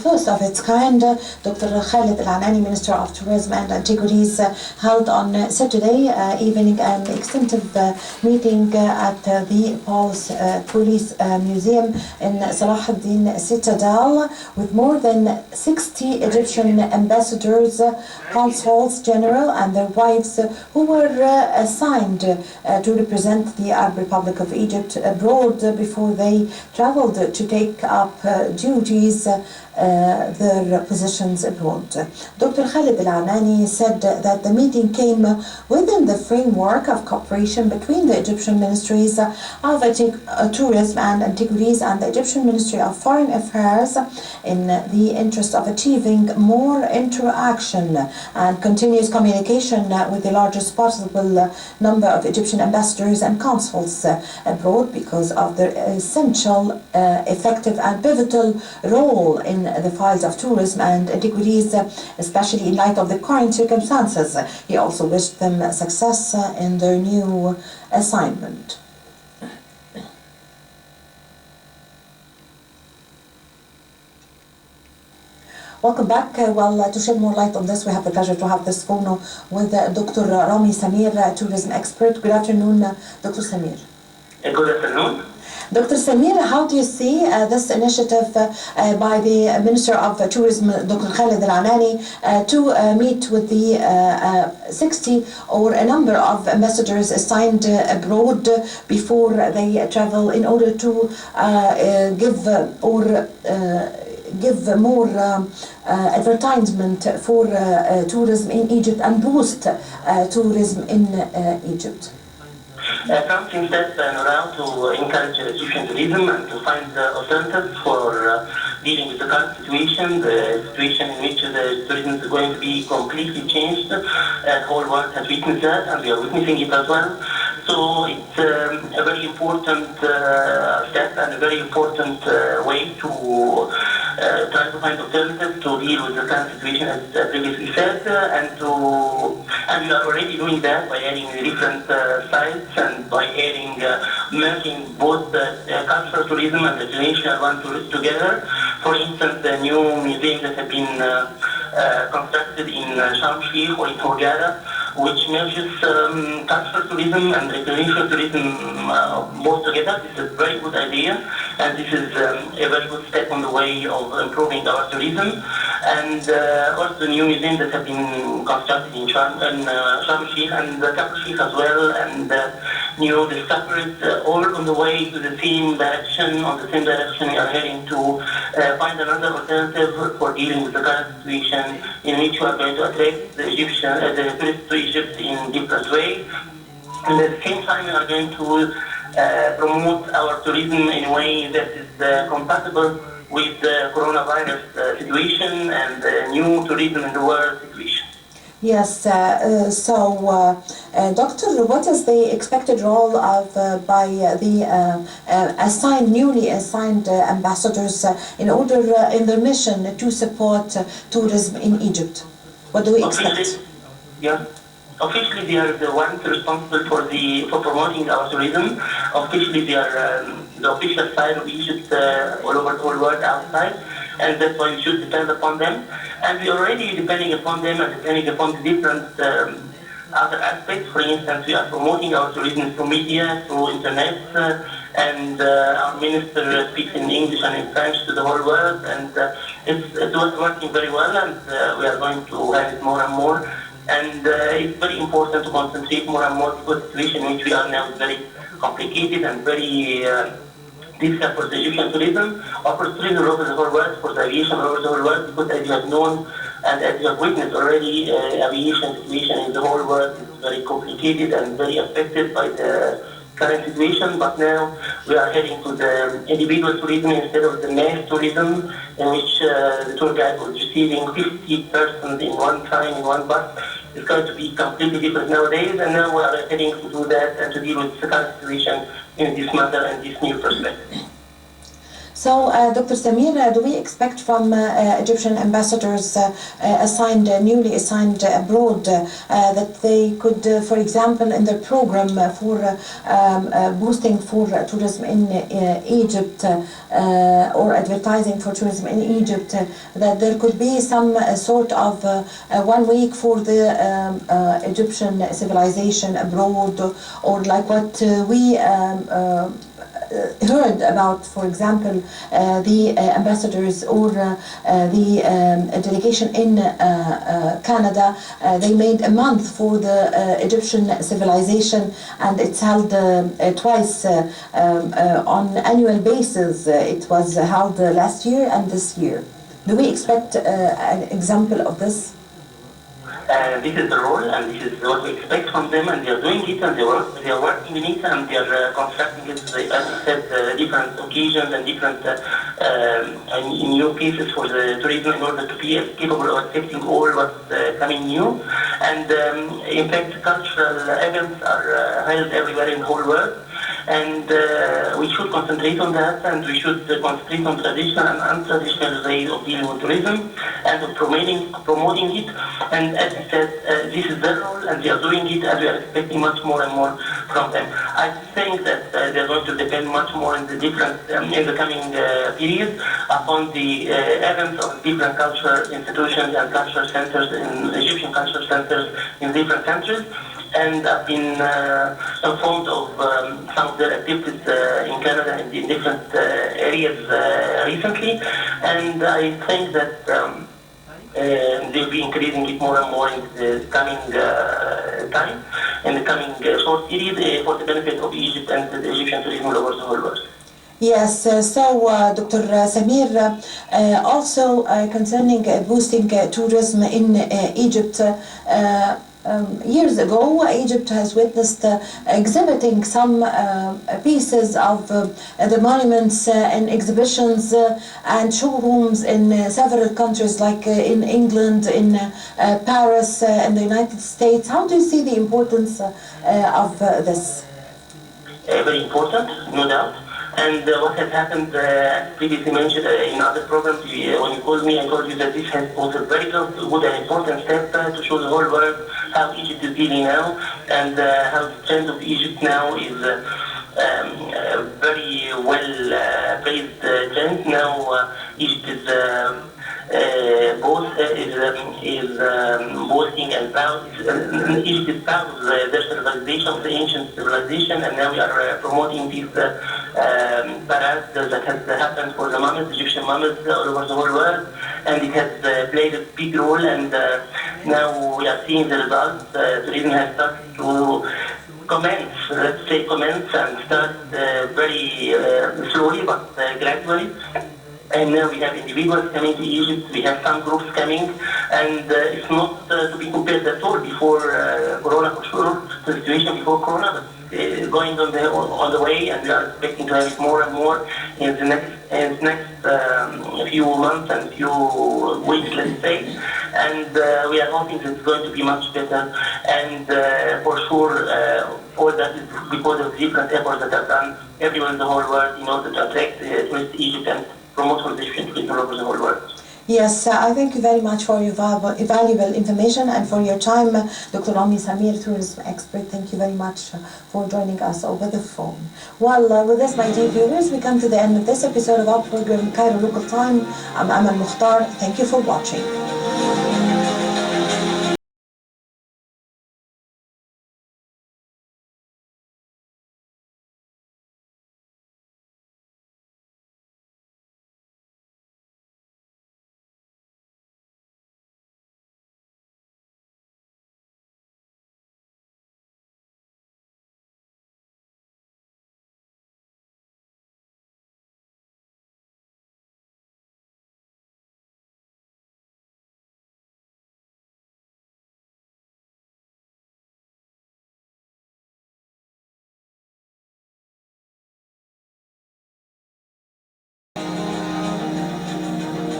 first of its kind. Dr. Khalid Al-Anani, Minister of Tourism and Antiquities, held on Saturday evening an extensive meeting at the Police Museum in Salah ad-Din Citadel with more than 60 Egyptian ambassadors, consuls general and their wives who were assigned to represent the Arab Republic of Egypt abroad before they traveled to take up duties their positions abroad. Dr. Khalid Al-Anani said that the meeting came within the framework of cooperation between the Egyptian Ministries of Tourism and Antiquities and the Egyptian Ministry of Foreign Affairs in the interest of achieving more interaction and continuous communication with the largest possible number of Egyptian ambassadors and consuls abroad because of their essential, effective and pivotal role in the files of tourism and antiquities, especially in light of the current circumstances. He also wished them success in their new assignment. Welcome back. To shed more light on this, we have the pleasure to have this phone with Dr. Rami Samir, tourism expert. Good afternoon, Dr. Samir. Good afternoon. Dr. Samir, how do you see this initiative by the Minister of Tourism, Dr. Khalid Al-Anani, to meet with the 60 or a number of ambassadors assigned abroad before they travel in order to give more advertisement for tourism in Egypt and boost tourism in Egypt? Something that's allowed to encourage Egyptian tourism and to find alternatives for dealing with the current situation, the situation in which the tourism is going to be completely changed. The whole world has witnessed that, and we are witnessing it as well. So it's a very important step and a very important way to try to find alternatives to deal with the current situation, as previously said, and we are already doing that by adding different sites and by adding, merging both cultural tourism and the traditional one together. For instance, the new museums that have been constructed in Sharm el-Sheikh or in Hurghada, which merges cultural tourism and recreational tourism both together. This is a very good idea, and this is a very good step on the way of improving our tourism. And also the new museums that have been constructed in Sharm el-Sheikh and Kafr Sheikh as well, and new discoveries, all on the way to the same direction. On the same direction, we are heading to find another alternative for dealing with the current situation in which we are going to attract the tourists to Egypt in different ways. And at the same time, we are going to promote our tourism in a way that is compatible with the coronavirus situation and the new tourism in the world situation. Yes, Doctor, what is the expected role of by the newly assigned ambassadors in order in their mission to support tourism in Egypt? What do we expect? Officially, they are the ones responsible for promoting our tourism. Officially, they are the official side of Egypt all over the whole world outside, and that's why we should depend upon them. And we are already depending upon them and depending upon the different other aspects. For instance, we are promoting our tourism through media, through internet, and our minister speaks in English and in French to the whole world, and it's working very well, and we are going to have it more and more. And it's very important to concentrate more and more because the situation in which we are now is very complicated and very difficult for the Egyptian tourism, or for tourism all over the whole world, for the aviation all over the whole world, because as you have known and as you have witnessed already, aviation situation in the whole world is very complicated and very affected by the current situation. But now we are heading to the individual tourism instead of the mass tourism, in which the tour guide was receiving 50 persons in one time in one bus. It's going to be completely different nowadays, and now we are heading to do that and to deal with the current situation in this matter and this new perspective. So, Dr. Samir, do we expect from Egyptian ambassadors newly assigned abroad that they could, for example, in their program for boosting for tourism in Egypt or advertising for tourism in Egypt, that there could be some sort of 1 week for the Egyptian civilization abroad, or like what we heard about, for example, the ambassadors or the delegation in Canada. They made a month for the Egyptian civilization, and it's held twice on annual basis. It was held last year and this year. Do we expect an example of this? This is the role, and this is what we expect from them, and they are doing it, and they are working in it, and they are constructing it, as I said, different occasions and different new pieces for the tourism in order to be capable of accepting all what's coming new. And in fact, cultural events are held everywhere in the whole world. And we should concentrate on that, and we should concentrate on traditional and untraditional ways of dealing with tourism and of promoting it. And as I said, this is their role, and they are doing it, and we are expecting much more and more from them. I think that they are going to depend much more in the coming period upon the events of different cultural institutions and cultural centers, Egyptian cultural centers in different countries. And I've been informed of some of their activities in Canada and in different areas recently, and I think that they'll be increasing it more and more in the coming time, in the coming short period, for the benefit of Egypt and the Egyptian tourism all over the whole world. Yes, so Dr. Samir, also concerning boosting tourism in Egypt, years ago, Egypt has witnessed exhibiting some pieces of the monuments and exhibitions and showrooms in several countries, like in England, in Paris, in the United States. How do you see the importance of this? Very important, no doubt. And what has happened, previously mentioned in other programs, when you called me, I told you that this was a very good and important step to show the whole world how Egypt is dealing now, and how the trend of Egypt now is very well praised trend. Now Egypt is boasting and proud. Egypt is proud of their civilization, of the ancient civilization, and now we are promoting these parades that has happened for the mummies, Egyptian mummies all over the whole world, and it has played a big role, and now we are seeing the results. Tourism has started to commence and start very slowly but gradually. And now we have individuals coming to Egypt, we have some groups coming, and it's not to be compared at all before Corona, for sure, to the situation before Corona, but going on the way, and we are expecting to have it more and more in the next few months and few weeks, let's say. And we are hoping that it's going to be much better, and for sure all that is because of different efforts that are done everywhere in the whole world in order to attract tourists to Egypt and promote tourism all over the whole world. Yes, I thank you very much for your valuable information and for your time, Dr. Rami Samir, tourism expert. Thank you very much for joining us over the phone. Well, with this, my dear viewers, we come to the end of this episode of our program, Cairo Local Time. I'm Amal Mukhtar. Thank you for watching.